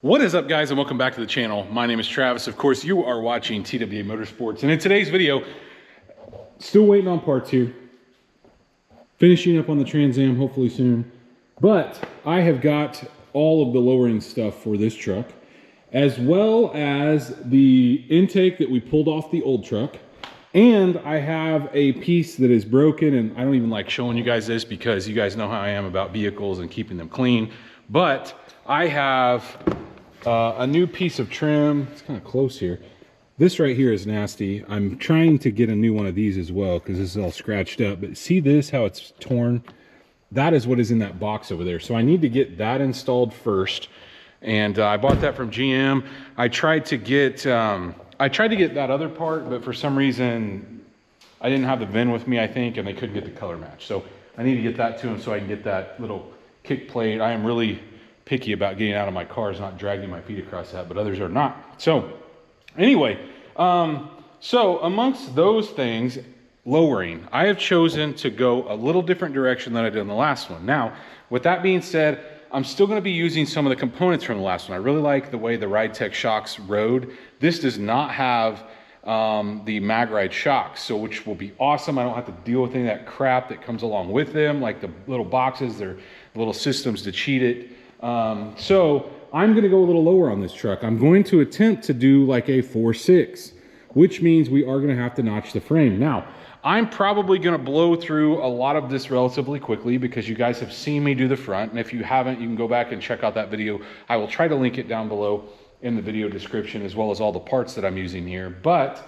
What is up, guys, and welcome back to the channel. My name is Travis. Of course, you are watching TWA Motorsports, and in today's video, still waiting on parts here, finishing up on the Trans Am hopefully soon, but I have got all of the lowering stuff for this truck, as well as the intake that we pulled off the old truck, and I have a piece that is broken, and I don't even like showing you guys this because you guys know how I am about vehicles and keeping them clean, but I have a new piece of trim. It's kind of close here. This right here is nasty. I'm trying to get a new one of these as well because this is all scratched up. But see this, how it's torn? That is what is in that box over there. So I need to get that installed first. And I bought that from GM. I tried to get that other part, but for some reason I didn't have the VIN with me, I think, and they couldn't get the color match. So I need to get that to them so I can get that little kick plate. I am really picky about getting out of my cars, not dragging my feet across that, but others are not. So anyway, so amongst those things, lowering, I have chosen to go a little different direction than I did in the last one. Now, with that being said, I'm still going to be using some of the components from the last one. I really like the way the Ridetech shocks rode. This does not have the MagRide shocks, so which will be awesome. I don't have to deal with any of that crap that comes along with them, like the little boxes, they're little systems to cheat it. So I'm going to go a little lower on this truck. I'm going to attempt to do like a 4.6, which means we are going to have to notch the frame. Now, I'm probably going to blow through a lot of this relatively quickly because you guys have seen me do the front. And if you haven't, you can go back and check out that video. I will try to link it down below in the video description, as well as all the parts that I'm using here. But,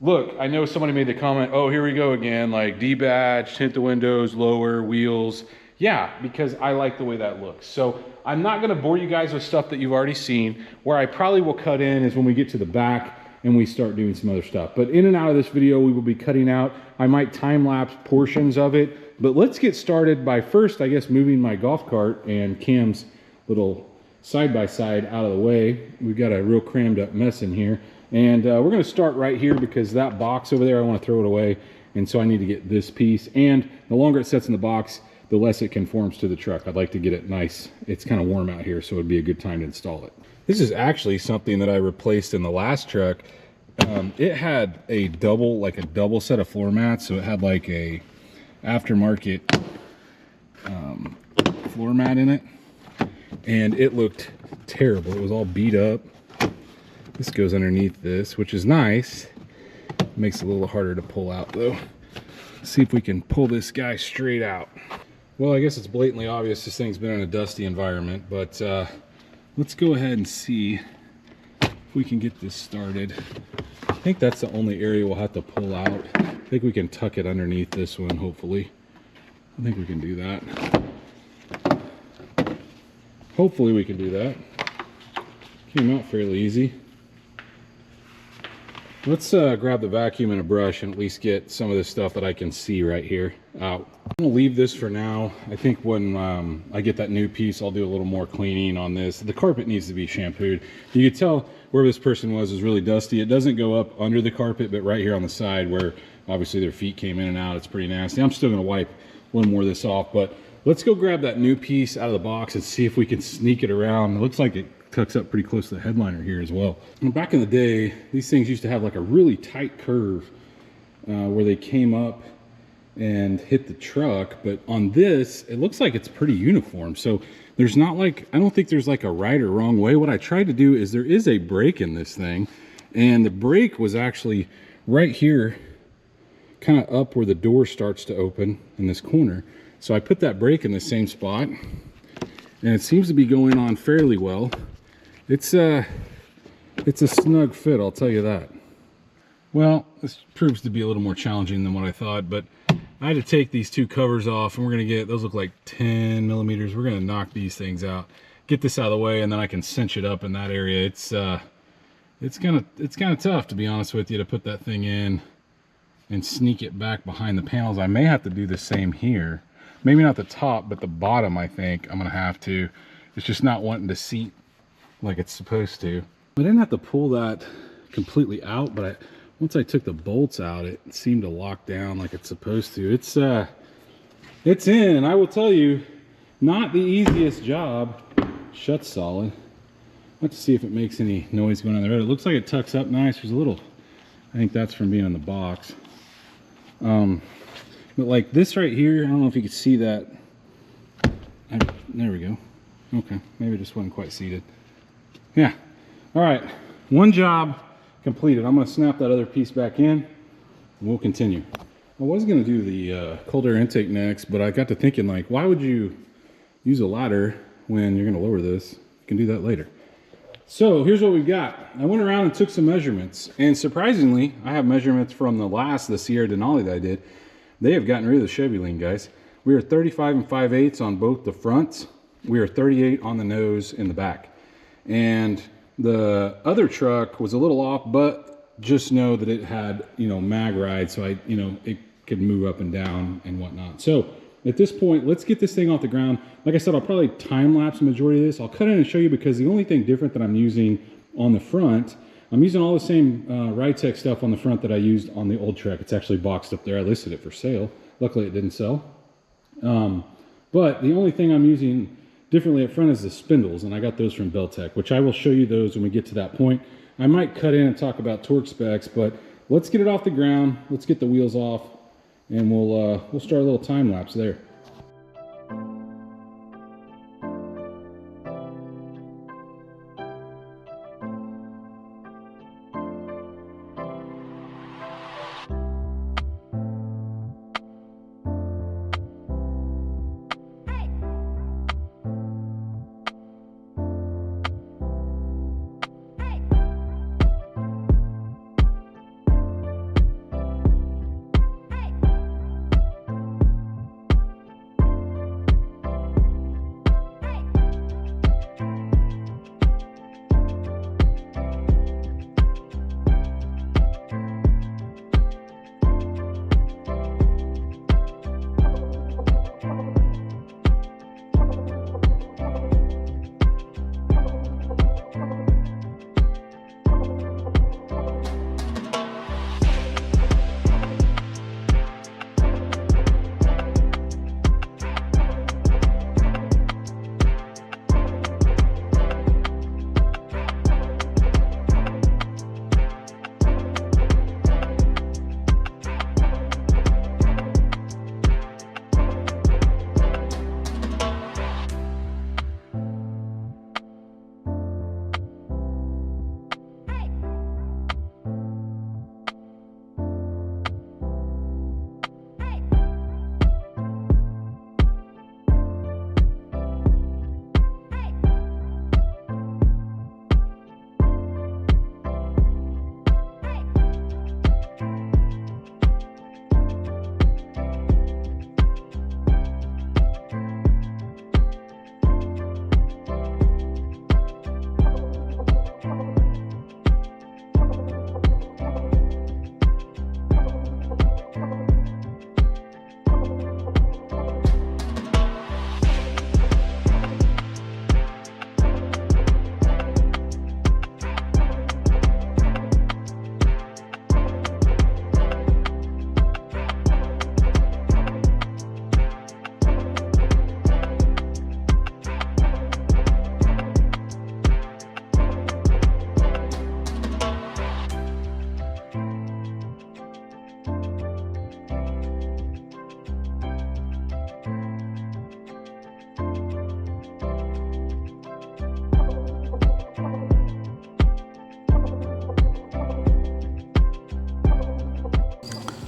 look, I know somebody made the comment, oh, here we go again, like D-badge, tint the windows, lower, wheels. Yeah, because I like the way that looks. So I'm not going to bore you guys with stuff that you've already seen. Where I probably will cut in is when we get to the back and we start doing some other stuff. But in and out of this video, we will be cutting out. I might time-lapse portions of it. But let's get started by first, I guess, moving my golf cart and Cam's little side-by-side out of the way. We've got a real crammed up mess in here. And we're going to start right here because that box over there, I want to throw it away. And so I need to get this piece. And the longer it sits in the box, the less it conforms to the truck. I'd like to get it nice. It's kind of warm out here, so it'd be a good time to install it. This is actually something that I replaced in the last truck. It had a double set of floor mats, so it had like a aftermarket floor mat in it, and it looked terrible. It was all beat up. This goes underneath this, which is nice. Makes it a little harder to pull out though. Let's see if we can pull this guy straight out. Well, I guess it's blatantly obvious this thing's been in a dusty environment, but let's go ahead and see if we can get this started. I think that's the only area we'll have to pull out. I think we can tuck it underneath this one, hopefully. I think we can do that. Hopefully we can do that. Came out fairly easy. Let's grab the vacuum and a brush and at least get some of this stuff that I can see right here out. I'm gonna leave this for now. I think when I get that new piece, I'll do a little more cleaning on this. The carpet needs to be shampooed. You can tell where this person was really dusty. It doesn't go up under the carpet, but right here on the side where obviously their feet came in and out, it's pretty nasty. I'm still gonna wipe one more of this off, but let's go grab that new piece out of the box and see if we can sneak it around. It looks like it tucks up pretty close to the headliner here as well. And back in the day, these things used to have like a really tight curve where they came up and hit the truck, but on this it looks like it's pretty uniform. So there's not like, I don't think there's like a right or wrong way. What I tried to do is there is a brake in this thing, and the brake was actually right here, kind of up where the door starts to open in this corner. So I put that brake in the same spot, and it seems to be going on fairly well. It's a snug fit, I'll tell you that. Well, this proves to be a little more challenging than what I thought, but I had to take these two covers off, and we're gonna get, those look like 10 millimeters. We're gonna knock these things out, get this out of the way, and then I can cinch it up in that area. It's kind of tough, to be honest with you, to put that thing in and sneak it back behind the panels. I may have to do the same here. Maybe not the top, but the bottom, I think I'm gonna have to. It's just not wanting to seat like it's supposed to. I didn't have to pull that completely out, but once I took the bolts out, it seemed to lock down like it's supposed to. It's in, and I will tell you, not the easiest job shuts solid. Let's see if it makes any noise going on the road. It looks like it tucks up nice. There's a little, I think that's from being in the box. But like this right here, I don't know if you can see that. There we go. Okay, maybe it just wasn't quite seated. Yeah. All right, one job completed. I'm gonna snap that other piece back in and we'll continue. I was gonna do the cold air intake next, but I got to thinking, like, why would you use a ladder when you're gonna lower this? You can do that later. So here's what we've got. I went around and took some measurements, and surprisingly, I have measurements from the Sierra Denali that I did. They have gotten rid of the Chevy lean, guys. We are 35 and 5/8 on both the fronts. We are 38 on the nose in the back. And the other truck was a little off, but just know that it had, you know, mag ride, so it could move up and down and whatnot. So at this point, let's get this thing off the ground. Like I said, I'll probably time lapse the majority of this. I'll cut in and show you, because the only thing different that I'm using on the front, I'm using all the same Ridetech stuff on the front that I used on the old truck. It's actually boxed up there. I listed it for sale. Luckily it didn't sell. But the only thing I'm using differently up front is the spindles, and I got those from Belltech, which I will show you those when we get to that point. I might cut in and talk about torque specs, but let's get it off the ground. Let's get the wheels off, and we'll start a little time lapse there.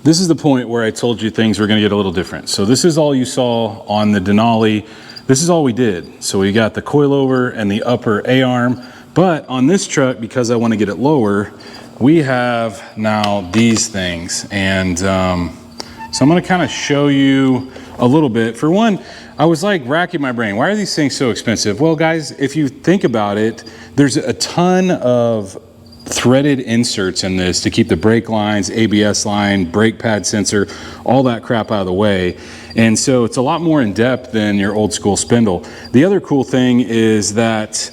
This is the point where I told you things were going to get a little different. So this is all you saw on the Denali. This is all we did. So we got the coilover and the upper A-arm. But on this truck, because I want to get it lower, we have now these things. And so I'm going to kind of show you a little bit. For one, I was like racking my brain. Why are these things so expensive? Well, guys, if you think about it, there's a ton of threaded inserts in this to keep the brake lines, ABS line, brake pad sensor, all that crap out of the way. And so it's a lot more in depth than your old school spindle. The other cool thing is that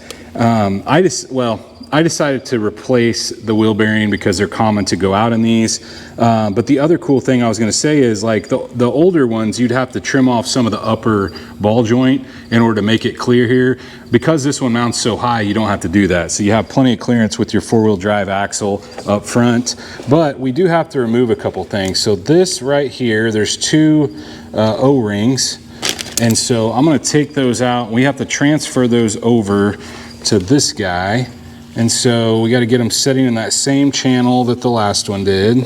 I decided to replace the wheel bearing because they're common to go out in these. But the other cool thing I was gonna say is like the older ones, you'd have to trim off some of the upper ball joint in order to make it clear here. Because this one mounts so high, you don't have to do that. So you have plenty of clearance with your four-wheel drive axle up front. But we do have to remove a couple things. So this right here, there's two O-rings. And so I'm gonna take those out. We have to transfer those over to this guy. And so we got to get them setting in that same channel that the last one did.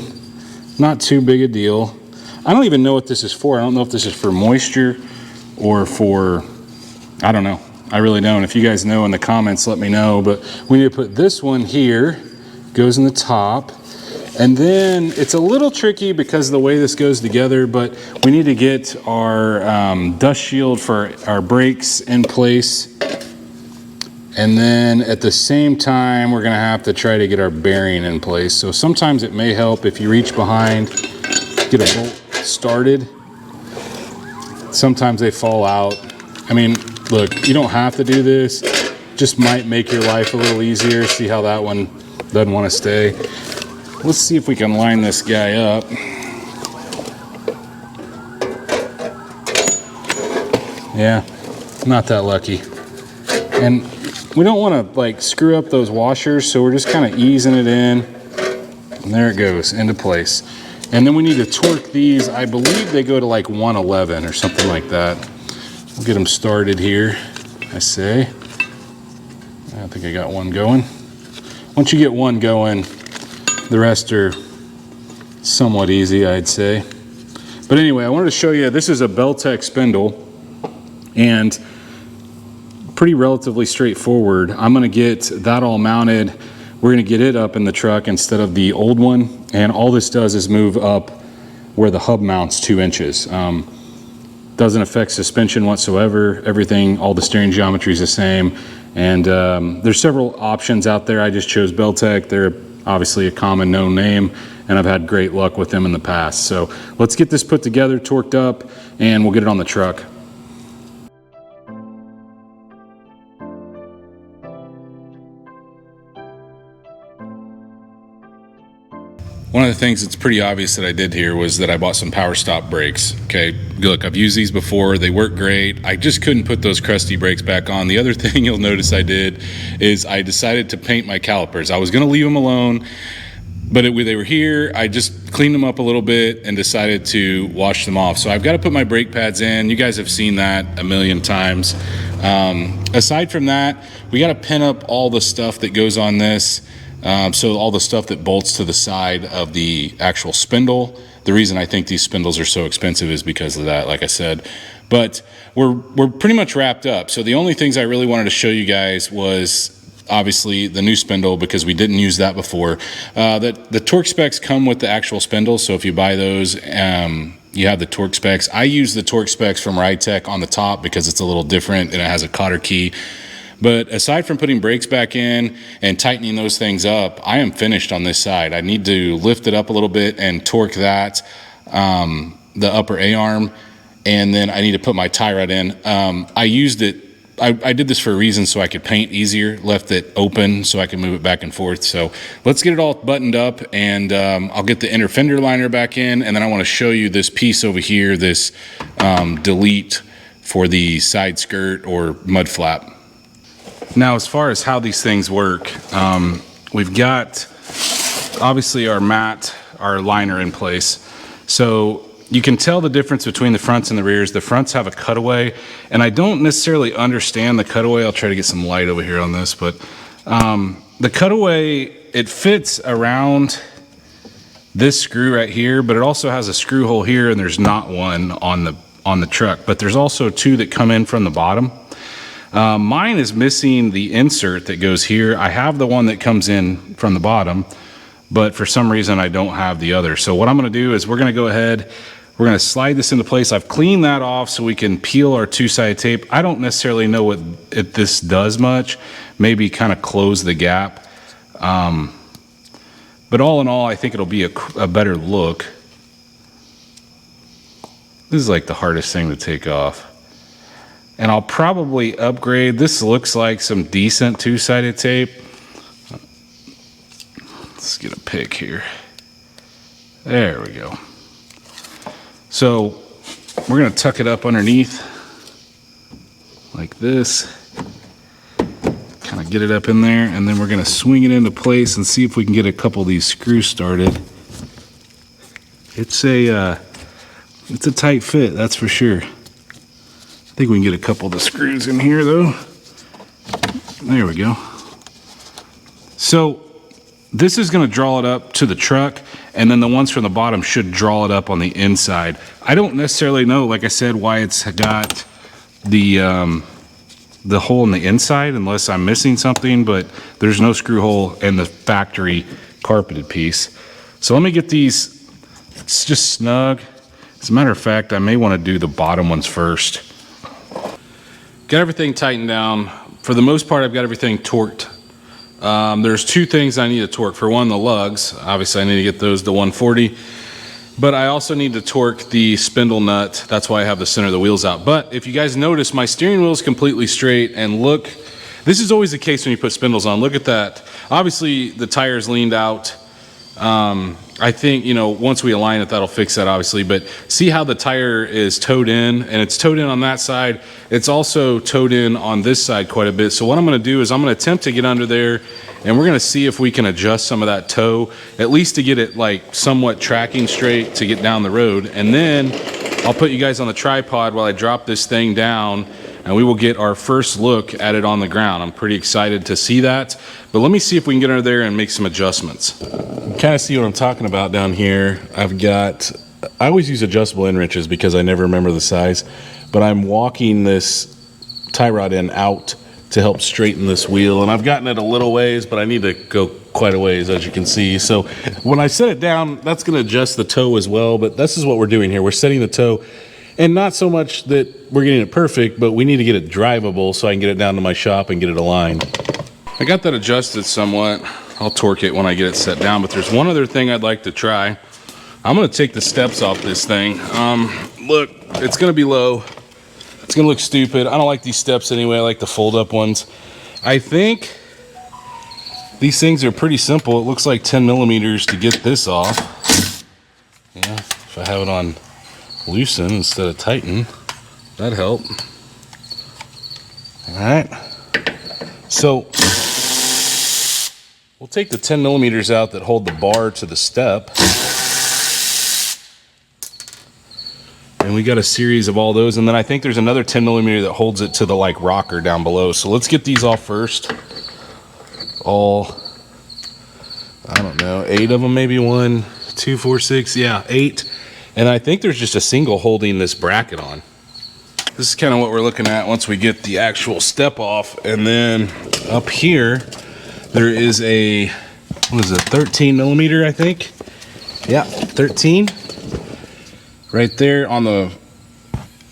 Not too big a deal. I don't even know what this is for. I don't know if this is for moisture or for, I don't know. I really don't. If you guys know in the comments, let me know. But we need to put this one here, goes in the top. And then it's a little tricky because of the way this goes together, but we need to get our dust shield for our brakes in place. And then at the same time, we're gonna have to try to get our bearing in place. So sometimes it may help if you reach behind, get a bolt started. Sometimes they fall out. I mean, look, you don't have to do this. Just might make your life a little easier. See how that one doesn't wanna stay. Let's see if we can line this guy up. Yeah, not that lucky. And we don't want to like screw up those washers, so we're just kind of easing it in. And there it goes, into place. And then we need to torque these. I believe they go to like 111 or something like that. We'll get them started here, I say. I think I got one going. Once you get one going, the rest are somewhat easy, I'd say. But anyway, I wanted to show you, this is a Belltech spindle, and pretty relatively straightforward. I'm gonna get that all mounted. We're gonna get it up in the truck instead of the old one. And all this does is move up where the hub mounts 2 inches. Doesn't affect suspension whatsoever. Everything, all the steering geometry is the same. And there's several options out there. I just chose Belltech. They're obviously a common known name, and I've had great luck with them in the past. So let's get this put together, torqued up, and we'll get it on the truck. One of the things that's pretty obvious that I did here was that I bought some power stop brakes. Okay, look, I've used these before. They work great. I just couldn't put those crusty brakes back on. The other thing you'll notice I did is I decided to paint my calipers. I was gonna leave them alone, but they were here. I just cleaned them up a little bit and decided to wash them off. So I've got to put my brake pads in. You guys have seen that a million times. Aside from that, we got to pin up all the stuff that goes on this. So all the stuff that bolts to the side of the actual spindle. The reason I think these spindles are so expensive is because of that, like I said. But we're pretty much wrapped up. So the only things I really wanted to show you guys was obviously the new spindle, because we didn't use that before. The torque specs come with the actual spindle. So if you buy those, you have the torque specs. I use the torque specs from Ridetech on the top because it's a little different and it has a cotter key. But aside from putting brakes back in and tightening those things up, I am finished on this side. I need to lift it up a little bit and torque that, the upper A-arm, and then I need to put my tie rod in. I used it, I did this for a reason, so I could paint easier, left it open so I could move it back and forth. So let's get it all buttoned up, and I'll get the inner fender liner back in, and then I want to show you this piece over here, this delete for the side skirt or mud flap. Now, as far as how these things work, we've got obviously our mat, our liner in place. So you can tell the difference between the fronts and the rears. The fronts have a cutaway, and I don't necessarily understand the cutaway. I'll try to get some light over here on this, but the cutaway, it fits around this screw right here, but it also has a screw hole here, and there's not one on the truck, but there's also 2 that come in from the bottom. Mine is missing the insert that goes here. I have the one that comes in from the bottom, but for some reason I don't have the other. So what I'm gonna do is we're gonna go ahead, we're gonna slide this into place. I've cleaned that off so we can peel our 2-sided tape. I don't necessarily know if this does much, maybe kind of close the gap. But all in all, I think it'll be a better look. This is like the hardest thing to take off. And I'll probably upgrade. This looks like some decent 2-sided tape. Let's get a pick here. There we go. So we're gonna tuck it up underneath like this. Kind of get it up in there, and then we're gonna swing it into place and see if we can get a couple of these screws started. It's a tight fit, that's for sure. I think we can get a couple of the screws in here though. There we go. So this is gonna draw it up to the truck, and then the ones from the bottom should draw it up on the inside. I don't necessarily know, like I said, why it's got the hole in the inside, unless I'm missing something, but there's no screw hole in the factory carpeted piece. So let me get these, it's just snug. As a matter of fact, I may want to do the bottom ones first. Got everything tightened down. For the most part, I've got everything torqued. There's two things I need to torque. For one, the lugs. Obviously, I need to get those to 140. But I also need to torque the spindle nut. That's why I have the center of the wheels out. But if you guys notice, my steering wheel is completely straight. And look, this is always the case when you put spindles on. Look at that. Obviously, the tire's leaned out. I think, you know, once we align it, that'll fix that, obviously. But see how the tire is towed in, and it's towed in on that side. It's also towed in on this side quite a bit. So what I'm going to do is I'm going to attempt to get under there, and we're going to see if we can adjust some of that toe, at least to get it like somewhat tracking straight to get down the road. And then I'll put you guys on the tripod while I drop this thing down, and we will get our first look at it on the ground. I'm pretty excited to see that, but let me see if we can get under there and make some adjustments. You kind of see what I'm talking about down here. I always use adjustable end wrenches because I never remember the size, but I'm walking this tie rod end out to help straighten this wheel, and I've gotten it a little ways, but I need to go quite a ways, as you can see. So when I set it down, that's going to adjust the toe as well, but this is what we're doing here. We're setting the toe. And not so much that we're getting it perfect, but we need to get it drivable so I can get it down to my shop and get it aligned. I got that adjusted somewhat. I'll torque it when I get it set down, but there's one other thing I'd like to try. I'm gonna take the steps off this thing. Look, it's gonna be low. It's gonna look stupid. I don't like these steps anyway. I like the fold up ones. I think these things are pretty simple. It looks like 10 millimeters to get this off. Yeah, if I have it on loosen instead of tighten, that'd help. All right, so we'll take the 10 millimeters out that hold the bar to the step, and we got a series of all those, and then I think there's another 10 millimeter that holds it to the like rocker down below. So let's get these off first. All, I don't know, 8 of them, maybe 1, 2, 4, 6, yeah, 8. And I think there's just a single holding this bracket on. This is kind of what we're looking at once we get the actual step off. And then up here, there is a, what is it, 13 millimeter, I think? Yeah, 13. Right there on the,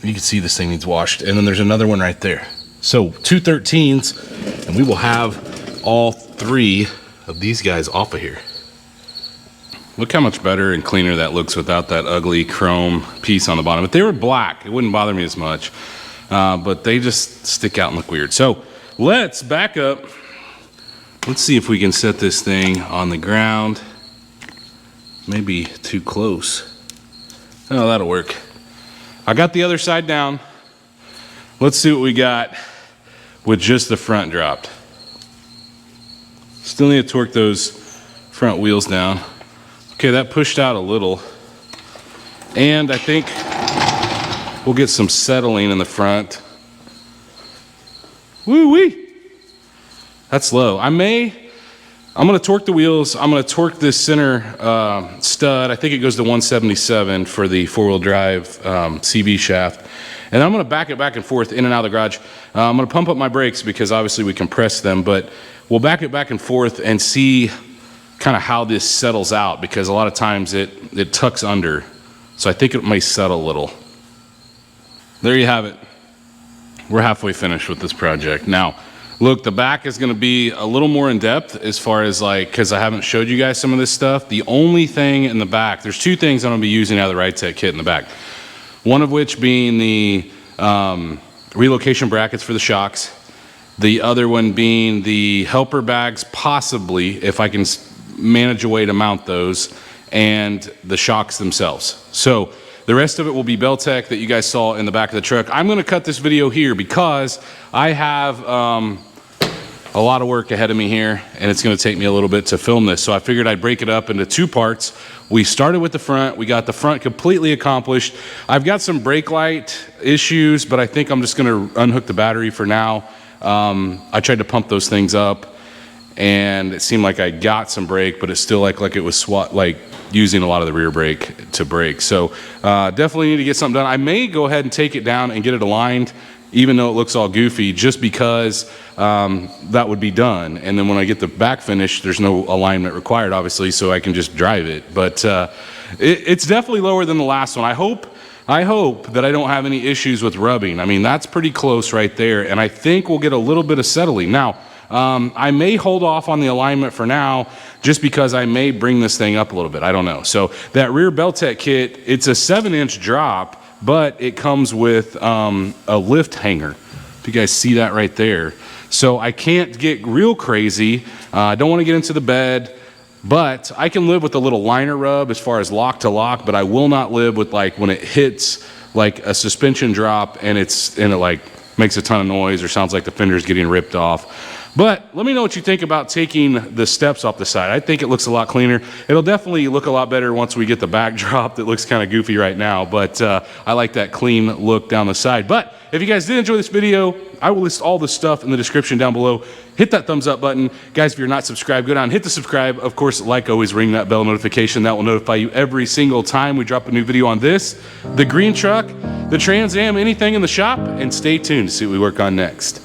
you can see this thing needs washed. And then there's another one right there. So 2 13s, and we will have all 3 of these guys off of here. Look how much better and cleaner that looks without that ugly chrome piece on the bottom. If they were black, it wouldn't bother me as much, but they just stick out and look weird. So let's back up. Let's see if we can set this thing on the ground. Maybe too close. Oh, that'll work. I got the other side down. Let's see what we got with just the front dropped. Still need to torque those front wheels down. Okay, that pushed out a little. And I think we'll get some settling in the front. Woo-wee! That's low. I'm gonna torque the wheels. I'm gonna torque this center stud. I think it goes to 177 for the 4-wheel drive CB shaft. And I'm gonna back it back and forth in and out of the garage. I'm gonna pump up my brakes because obviously we compress them, but we'll back it back and forth and see kind of how this settles out, because a lot of times it tucks under. So I think it may settle a little. There you have it. We're halfway finished with this project. Now, look, the back is gonna be a little more in depth as far as like, cause I haven't showed you guys some of this stuff. The only thing in the back, there's 2 things I'm gonna be using out of the Ridetech kit in the back. One of which being the relocation brackets for the shocks. The other one being the helper bags, possibly, if I can manage a way to mount those, and the shocks themselves. So the rest of it will be Belltech that you guys saw in the back of the truck. I'm gonna cut this video here because I have a lot of work ahead of me here, and it's gonna take me a little bit to film this. So I figured I'd break it up into 2 parts. We started with the front. We got the front completely accomplished. I've got some brake light issues, but I think I'm just gonna unhook the battery for now. I tried to pump those things up, and it seemed like I got some brake, but it's still like it was using a lot of the rear brake to brake. So definitely need to get something done. I may go ahead and take it down and get it aligned, even though it looks all goofy, just because that would be done. And then when I get the back finish, there's no alignment required, obviously, so I can just drive it. But it's definitely lower than the last one. I hope that I don't have any issues with rubbing. I mean, that's pretty close right there, and I think we'll get a little bit of settling. Now, I may hold off on the alignment for now, just because I may bring this thing up a little bit. I don't know. So that rear Belltech kit, it's a 7-inch drop, but it comes with a lift hanger. If you guys see that right there. So I can't get real crazy. I don't want to get into the bed, but I can live with a little liner rub as far as lock to lock, but I will not live with like when it hits like a suspension drop and it like makes a ton of noise or sounds like the fender's getting ripped off. But let me know what you think about taking the steps off the side. I think it looks a lot cleaner. It'll definitely look a lot better once we get the back drop that looks kind of goofy right now, but I like that clean look down the side. But if you guys did enjoy this video, I will list all the stuff in the description down below. Hit that thumbs up button. Guys, if you're not subscribed, go down and hit the subscribe. Of course, like always, ring that bell notification. That will notify you every single time we drop a new video on this, the green truck, the Trans Am, anything in the shop, and stay tuned to see what we work on next.